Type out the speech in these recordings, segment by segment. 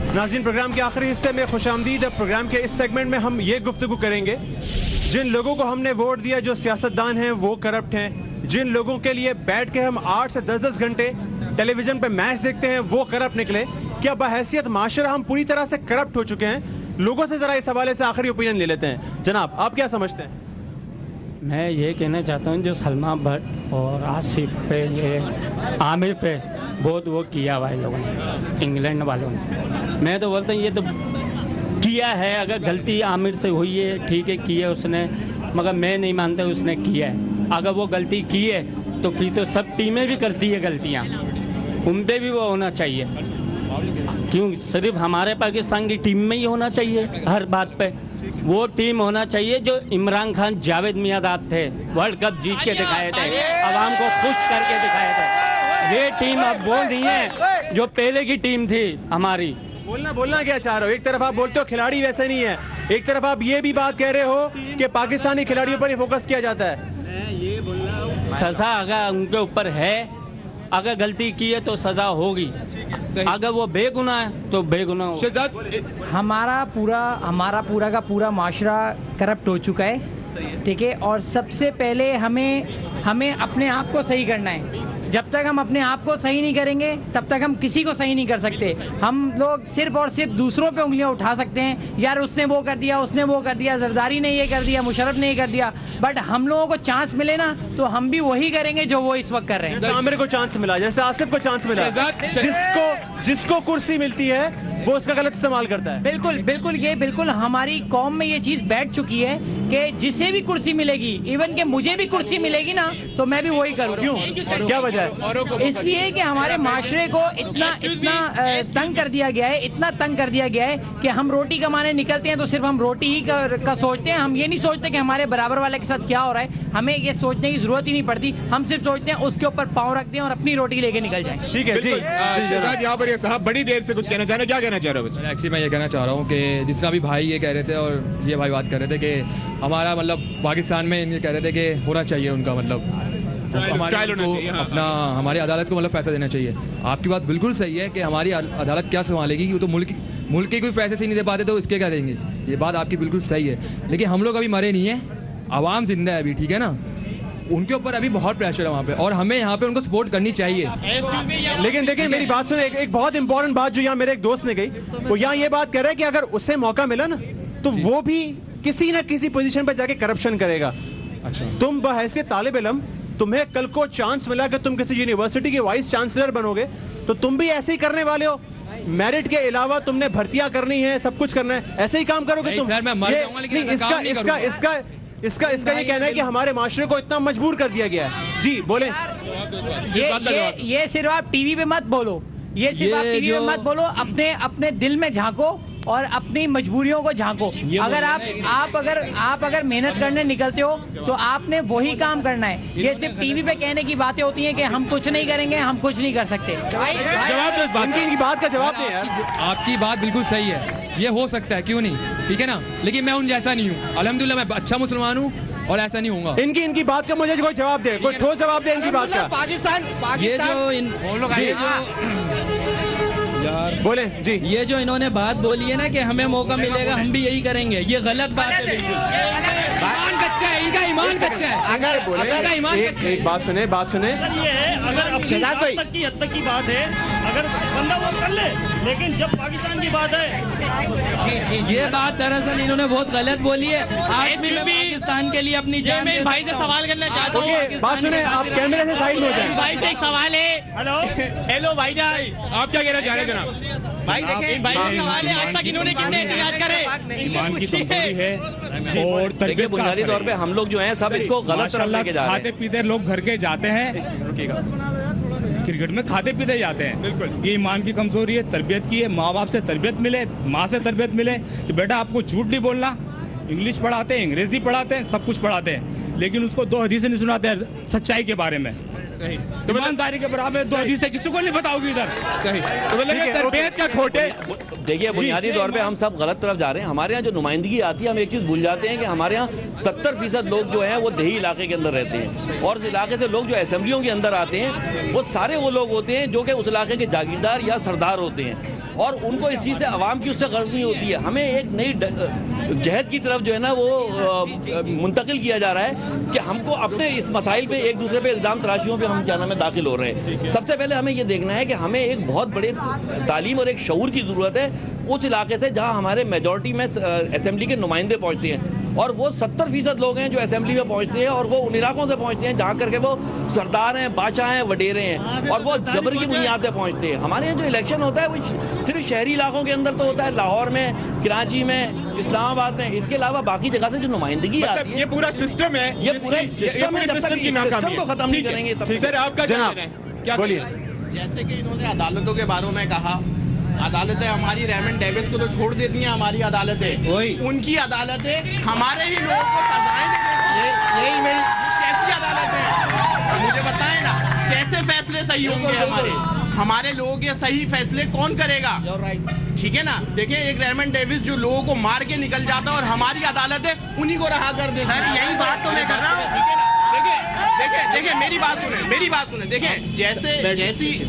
नाज़रीन, प्रोग्राम के आखिरी हिस्से में खुशामदीद। प्रोग्राम के इस सेगमेंट में हम ये गुफ्तगू करेंगे, जिन लोगों को हमने वोट दिया जो सियासतदान हैं वो करप्ट हैं, जिन लोगों के लिए बैठ के हम 8 से 10 घंटे टेलीविज़न पे मैच देखते हैं वो करप्ट निकले। क्या बहैसियत माशरा हम पूरी तरह से करप्ट हो चुके हैं? लोगों से ज़रा इस हवाले से आखिरी ओपिनियन ले लेते हैं। जनाब, आप क्या समझते हैं? मैं ये कहना चाहता हूँ जो सलमा भट्ट और आसिफ पे, ये आमिर पे बहुत वो किया हुआ है लोगों ने, इंग्लैंड वालों ने। मैं तो बोलता हूँ ये तो किया है, अगर गलती आमिर से हुई है ठीक है, की है उसने, मगर मैं नहीं मानता उसने किया है। अगर वो गलती की है तो फिर तो सब टीमें भी करती है गलतियाँ, उन पर भी वो होना चाहिए। क्यों सिर्फ हमारे पाकिस्तान की टीम में ही होना चाहिए हर बात पे? वो टीम होना चाहिए जो इमरान खान, जावेद मियांदाद थे, वर्ल्ड कप जीत के दिखाए थे, आवाम को खुश करके दिखाए थे। ये टीम अब वो नहीं है जो पहले की टीम थी हमारी। बोलना क्या चाह रहे हो? एक तरफ आप बोलते हो खिलाड़ी वैसे नहीं है, एक तरफ आप ये भी बात कह रहे हो कि पाकिस्तानी खिलाड़ियों पर ही फोकस किया जाता है। मैं ये बोल रहा हूँ सजा अगर उनके ऊपर है, अगर गलती की है तो सजा होगी, अगर वो बेगुनाह है तो बेगुनाह होगा। हमारा पूरा का पूरा माशरा करप्ट हो चुका है, ठीक है। और सबसे पहले हमें अपने आप को सही करना है। जब तक हम अपने आप को सही नहीं करेंगे तब तक हम किसी को सही नहीं कर सकते। हम लोग सिर्फ और सिर्फ दूसरों पे उंगलियां उठा सकते हैं, यार उसने वो कर दिया, उसने वो कर दिया, जरदारी ने ये कर दिया, मुशर्रफ ने ये कर दिया। बट हम लोगों को चांस मिले ना तो हम भी वही करेंगे जो वो इस वक्त कर रहे हैं। जैसे आमिर को चांस मिला, जैसे आसिफ को चांस मिला, जिसको कुर्सी मिलती है वो उसका गलत इस्तेमाल करता है। बिल्कुल हमारी कौम में ये चीज बैठ चुकी है कि जिसे भी कुर्सी मिलेगी, इवन कि मुझे भी कुर्सी मिलेगी ना तो मैं भी वही करूँ। क्यों? क्या वजह है? इसलिए कि हमारे माशरे को इतना तंग कर दिया गया है, इतना तंग कर दिया गया है कि हम रोटी कमाने निकलते हैं तो सिर्फ हम रोटी ही का सोचते हैं। हम ये नहीं सोचते कि हमारे बराबर वाले के साथ क्या हो रहा है। हमें ये सोचने की जरूरत ही नहीं पड़ती, हम सिर्फ सोचते हैं उसके ऊपर पाँव रख दें और अपनी रोटी लेके निकल जाएं। ठीक है जी। शहजाद, यहाँ पर ये साहब बड़ी देर से कुछ कहना चाह रहे हैं, क्या कहना चाह रहे हो? एक्चुअली मैं ये कहना चाह रहा हूँ कि जिस तरह अभी भाई ये कह रहे थे और ये भाई बात कर रहे थे कि हमारा मतलब पाकिस्तान में ये कह रहे थे कि होना चाहिए उनका मतलब हमारी अदालत को मतलब फैसला देना चाहिए। आपकी बात बिल्कुल सही है कि हमारी अदालत क्या संभालेगी, वो तो मुल्क के कोई पैसे से नहीं दे पाते तो इसके क्या देंगे। ये बात आपकी बिल्कुल सही है, लेकिन हम लोग अभी मरे नहीं है, आवाम जिंदा है अभी, ठीक है ना। उनके ऊपर अभी बहुत प्रेशर है वहाँ पे और हमें यहाँ पे उनको सपोर्ट करनी चाहिए। लेकिन देखिए मेरी बात सुने, एक बहुत इंपॉर्टेंट बात जो यहाँ मेरे एक दोस्त ने कही, वो यहाँ ये बात कर रहा है कि अगर उसे मौका मिला ना तो वो भी किसी ना किसी पोजीशन पर जाके करप्शन करेगा। अच्छा, तुम बहैसियत तालिब इल्म, तुम्हें कल को चांस मिला कि तुम किसी यूनिवर्सिटी के वाइस चांसलर बनोगे तो तुम भी ऐसे ही करने वाले हो। मेरिट के अलावा तुमने भर्तियां करनी है, सब कुछ करना है, ऐसे ही काम करोगे तुम। सर, मैं मर जाऊंगा, लेकिन इसका ये कहना है कि हमारे माशरे को इतना मजबूर कर दिया गया है। जी बोले। ये सिर्फ आप टीवी पे मत बोलो, ये सिर्फ आप टीवी पे मत बोलो, अपने दिल में झांको और अपनी मजबूरियों को झांको। अगर आप अगर मेहनत करने निकलते हो तो आपने वही काम करना है। ये सिर्फ टीवी पे कहने की बातें होती हैं कि हम कुछ नहीं करेंगे, हम कुछ नहीं कर सकते। जवाब दो इस बात की, इनकी बात का जवाब दे यार। आपकी बात बिल्कुल सही है, ये हो सकता है, क्यों नहीं, ठीक है ना। लेकिन मैं उन जैसा नहीं हूँ, अल्हम्दुलिल्लाह मैं अच्छा मुसलमान हूँ और ऐसा नहीं होऊंगा। इनकी बात का मुझे कोई जवाब दे, कोई ठोस जवाब दे इनकी बात का। बोले जी। ये जो इन्होंने बात बोली है ना कि हमें मौका मिलेगा हम भी यही करेंगे, ये गलत बात है। ईमान कच्चा है, इनका ईमान कच्चा है। अगर एक बात सुने ये है, अगर अपनी हद तक की बात है, अगर बंदा वो कर ले, लेकिन जब पाकिस्तान की बात है, ये बात दरअसल इन्होंने बहुत गलत बोली है। आज भी मैं पाकिस्तान के लिए अपनी जान मैं भाई से सवाल करना चाहता हूँ। बात सुने, आप कैमरे से साइड में हो जाएं। भाई से एक सवाल है। हेलो भाईजान, आप क्या कहना चाह रहे हैं जनाब? भाई देखें, भाई का सवाल है, आज तक इन्होंने कितने इख्तियार करे? ईमान की कमजोरी है और देखिए बुनियादी तौर पे हम लोग जो हैं सब इसको गलत तरफ लेके जा रहे हैं। खाते पीते लोग घर के जाते हैं, क्रिकेट में खाते पीते जाते हैं। बिल्कुल, ये ईमान की कमजोरी है, तरबियत की है। माँ बाप से तरबियत मिले, माँ से तरबियत मिले कि बेटा आपको झूठ नहीं बोलना। इंग्लिश पढ़ाते हैं, अंग्रेजी पढ़ाते हैं, सब कुछ पढ़ाते हैं, लेकिन उसको 2 हदीसें नहीं सुनाते हैं सच्चाई के बारे में। सही, तो ईमानदारी के बराबर 2 हदीसें किसी को नहीं बताओगी इधर। सही, तो मतलब तरबियत क्या खोटे। देखिए बुनियादी तौर पे हम सब गलत तरफ जा रहे हैं। हमारे यहाँ जो नुमाइंदगी आती है, हम एक चीज़ भूल जाते हैं कि हमारे यहाँ 70% लोग जो हैं वो देही इलाके के अंदर रहते हैं, और इस इलाके से लोग जो असेंबलियों के अंदर आते हैं वो सारे वो लोग होते हैं जो कि उस इलाके के जागीरदार या सरदार होते हैं। और उनको इस चीज़ से आवाम की उससे गर्ज नहीं होती है। हमें एक नई जहद की तरफ जो है ना वो मुंतकिल किया जा रहा है कि हमको अपने इस मसाइल पे एक दूसरे पे इल्ज़ाम तराशियों पे हम क्या नाम है दाखिल हो रहे हैं। सबसे पहले हमें ये देखना है कि हमें एक बहुत बड़े तालीम और एक शऊर की ज़रूरत है उस इलाके से जहाँ हमारे मेजॉरिटी में असेंबली के नुमाइंदे पहुँचते हैं, और वो 70% लोग हैं जो असेंबली में पहुँचते हैं, और वो उन इलाकों से पहुँचते हैं जहाँ करके वो सरदार हैं, बादशाह हैं, वडेरे हैं, और वो जबर की बुनियाद पर पहुँचते हैं। हमारे यहाँ जो इलेक्शन होता है वो सिर्फ शहरी इलाकों के अंदर तो होता है, लाहौर में, कराची में, इस्लामाबाद में, इसके अलावा बाकी जगह से जो नुमाइंदगी आती है, ये पूरा सिस्टम है, ये पूरे सिस्टम की नाकामी को खत्म नहीं करेंगे तब सर आपका जनाब क्या बोलिए। जैसे कि इन्होंने अदालतों के बारे में कहा, अदालतें हमारी रेमंड डेविस को तो छोड़ देती हैं, हमारी अदालतें, उनकी अदालतें हमारे ही लोगों को सजाएं देती हैं। यही मेरी कैसी अदालतें हैं मुझे बताएं ना, कैसे फैसले सही होंगे हमारे लोगों के सही फैसले कौन करेगा? ठीक है ना, देखिए एक रेमंड डेविस जो लोगों को मार के निकल जाता है और हमारी अदालतें उन्हीं को रहा कर देती है। यही बात तो मैं कर रहा हूँ। ठीक है ना, देखिए मेरी बात सुने, देखिए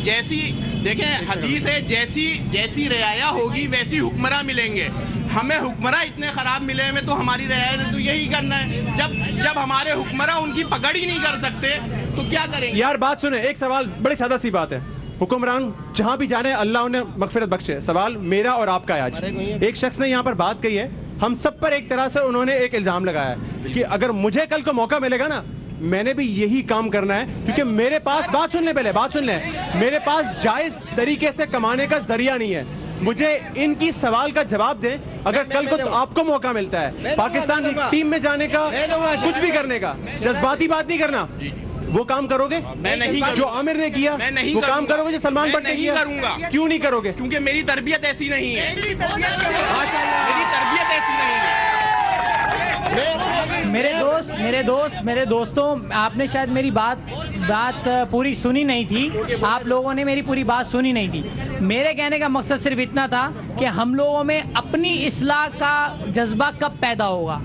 जैसी देखिए हदीस है, जैसी रियाया होगी वैसी हुक्मरान मिलेंगे। हमें हुक्मरान इतने खराब मिले हैं तो हमारी रियाया ने तो यही करना है। जब हमारे हुक्मरान उनकी पकड़ ही नहीं कर सकते तो क्या करेंगे? यार बात सुने, एक सवाल बड़ी सादा सी बात है। हुक्मरान जहां भी जाने अल्लाह उन्हें मगफिरत बख्शे। सवाल मेरा और आपका है आज। एक शख्स ने यहाँ पर बात कही है, हम सब पर एक तरह से उन्होंने एक इल्जाम लगाया है कि अगर मुझे कल को मौका मिलेगा ना, मैंने भी यही काम करना है, क्योंकि मेरे पास बात सुन ले, मेरे पास जायज तरीके से कमाने का जरिया नहीं है। मुझे इनकी सवाल का जवाब दें। अगर कल को तो आपको मौका मिलता है पाकिस्तान की टीम में जाने का, कुछ भी करने का, जज्बाती बात नहीं करना, वो काम करोगे? मैं नहीं जो आमिर ने किया वो काम करोगे जो सलमान भट्ट ने किया? करूंगा। क्यों नहीं करोगे? क्योंकि मेरी तरबियत ऐसी नहीं है, मेरी तरबियत ऐसी नहीं है। मेरे दोस्तों, आपने शायद मेरी बात पूरी सुनी नहीं थी, आप लोगों ने मेरी पूरी बात सुनी नहीं थी। मेरे कहने का मकसद सिर्फ इतना था कि हम लोगों में अपनी इस्लाह का जज्बा कब पैदा होगा,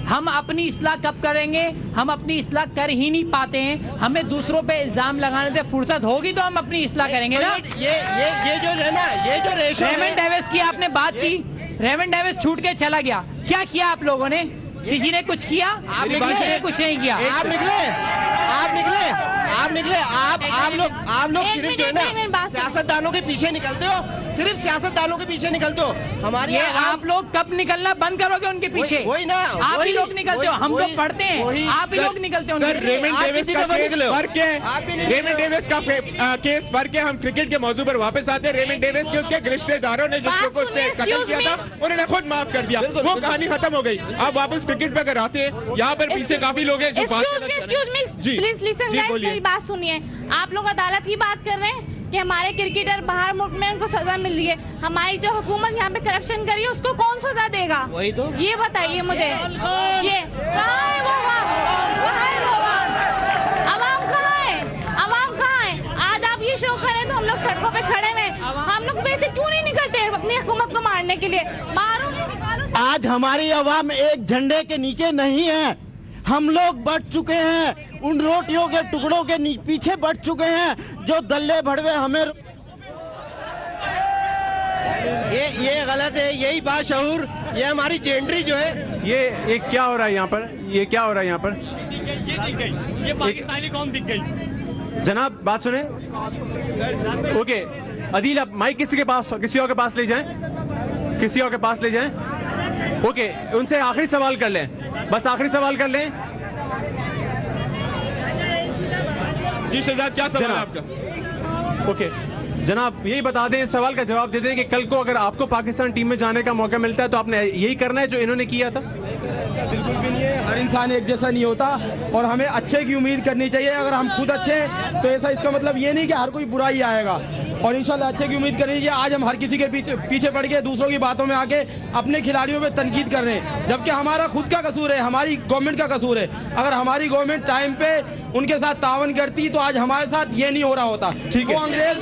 हम अपनी इस्लाह कब करेंगे? हम अपनी इस्लाह कर ही नहीं पाते हैं। हमें दूसरों पे इल्जाम लगाने से फुर्सत होगी तो हम अपनी इस्लाह करेंगे ना। ये जो है ना, ये जो रेशो रेमंड डेविस की आपने बात की, रेमंड डेविस छूट के चला गया, क्या किया आप लोगों ने? किसी ने कुछ किया? किसी ने कुछ नहीं किया। आप लोग सिर्फ जो है ना सियासतदानों के पीछे निकलते हो, सिर्फ सियासतदानों के पीछे निकलते हो। हमारी आप लोग कब निकलना बंद करोगे उनके पीछे? वही ना, आप ही लोग निकलते हो, हम तो पढ़ते हैं, आप ही लोग निकलते हो। सर रेमंड डेविस का केस फर्क है, रेमंड डेविस का केस फर्क है। हम क्रिकेट के मौजू पर वापस आते हैं। रेमंड डेविस के उसके रिश्तेदारों ने जिसको उसने कत्ल किया था उन्होंने खुद माफ कर दिया, वो कहानी खत्म हो गई। अब वापस क्रिकेट पे अगर आते हैं, यहाँ पर पीछे काफी लोग हैं जो प्लीज लिसन गाइस, मेरी बात सुनिए। आप लोग अदालत की बात कर रहे हैं कि हमारे क्रिकेटर बाहर मुल्क में उनको सजा मिल रही है, हमारी जो हुकूमत यहाँ पे करप्शन कर रही है उसको कौन सजा देगा? वही तो, ये बताइए मुझे। ये कहाँ है वो अवाम कहाँ है? अवाम कहाँ है? आज आप ये शो करें तो हम लोग सड़कों पे खड़े हैं, हम लोग वैसे क्यों नहीं निकलते अपनी हुकूमत को मारने के लिए? मारो नहीं, निकालो। आज हमारी अवाम एक झंडे के नीचे नहीं है, हम लोग बढ़ चुके हैं, उन रोटियों के टुकड़ों के पीछे बढ़ चुके हैं जो दल्ले भड़वे हमें। ये गलत है, यही बाशऊर, ये हमारी जेंडरी जो है। ये क्या हो रहा है यहाँ पर? ये क्या हो रहा है यहाँ पर? ये पाकिस्तानी कौम दिख गई। जनाब बात सुने। ओके अदील, आप माइक किसी और के पास ले जाएं, किसी और के पास ले जाएं। ओके, उनसे आखिरी सवाल कर लें, बस आखिरी सवाल कर लें। जी शहजाद, क्या सवाल है आपका? ओके जनाब, यही बता दें, सवाल का जवाब दे दें कि कल को अगर आपको पाकिस्तान टीम में जाने का मौका मिलता है तो आपने यही करना है जो इन्होंने किया था? बिल्कुल भी नहीं है, हर इंसान एक जैसा नहीं होता और हमें अच्छे की उम्मीद करनी चाहिए। अगर हम खुद अच्छे हैं तो ऐसा इसका मतलब ये नहीं कि हर कोई बुरा ही आएगा, और इंशाल्लाह अच्छे की उम्मीद करनी चाहिए। आज हम हर किसी के पीछे पड़ के दूसरों की बातों में आके अपने खिलाड़ियों पे तनकीद कर रहे हैं, जबकि हमारा खुद का कसूर है, हमारी गवर्नमेंट का कसूर है। अगर हमारी गवर्नमेंट टाइम पे उनके साथ तावन करती तो आज हमारे साथ ये नहीं हो रहा होता। ठीक है, अंग्रेज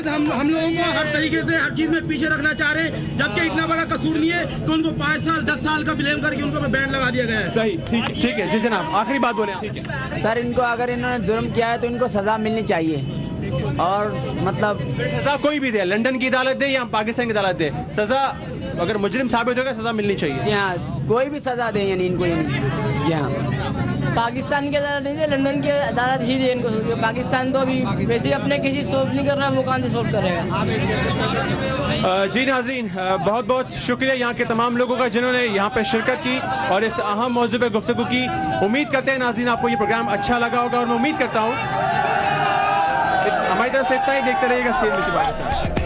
हम लोगों को हर तरीके से हर चीज में पीछे रखना चाह रहे हैं, जबकि इतना बड़ा कसूर नहीं है तो उनको 5 साल 10 साल का ब्लेम करके उनको बैन लगा दिया गया है। सही, ठीक है जी जनाब, आखिरी बात बोले। सर, इनको अगर इन्होंने जुर्म किया है तो इनको सजा मिलनी चाहिए। और मतलब सजा कोई भी दे, लंदन की अदालत दे या पाकिस्तान की अदालत दे, सजा अगर मुजरिम साबित होगा सजा मिलनी चाहिए। यहाँ कोई भी सजा दे यानी इनको, यानी यहाँ पाकिस्तान की अदालत नहीं दे, लंदन की अदालत ही दे इनको। पाकिस्तान तो अभी वैसे अपने किसी सोल्व नहीं कर रहा, वो कहाँ से सोल्व करेगा। जी नाज़रीन, बहुत बहुत शुक्रिया यहाँ के तमाम लोगों का जिन्होंने यहाँ पे शिरकत की और इस अहम मौजू पे गुफ्तगू की। उम्मीद करते हैं नाज़रीन आपको ये प्रोग्राम अच्छा लगा होगा और मैं उम्मीद करता हूँ हमारी तरफ से इतना ही। देखते रहिएगा CNBC।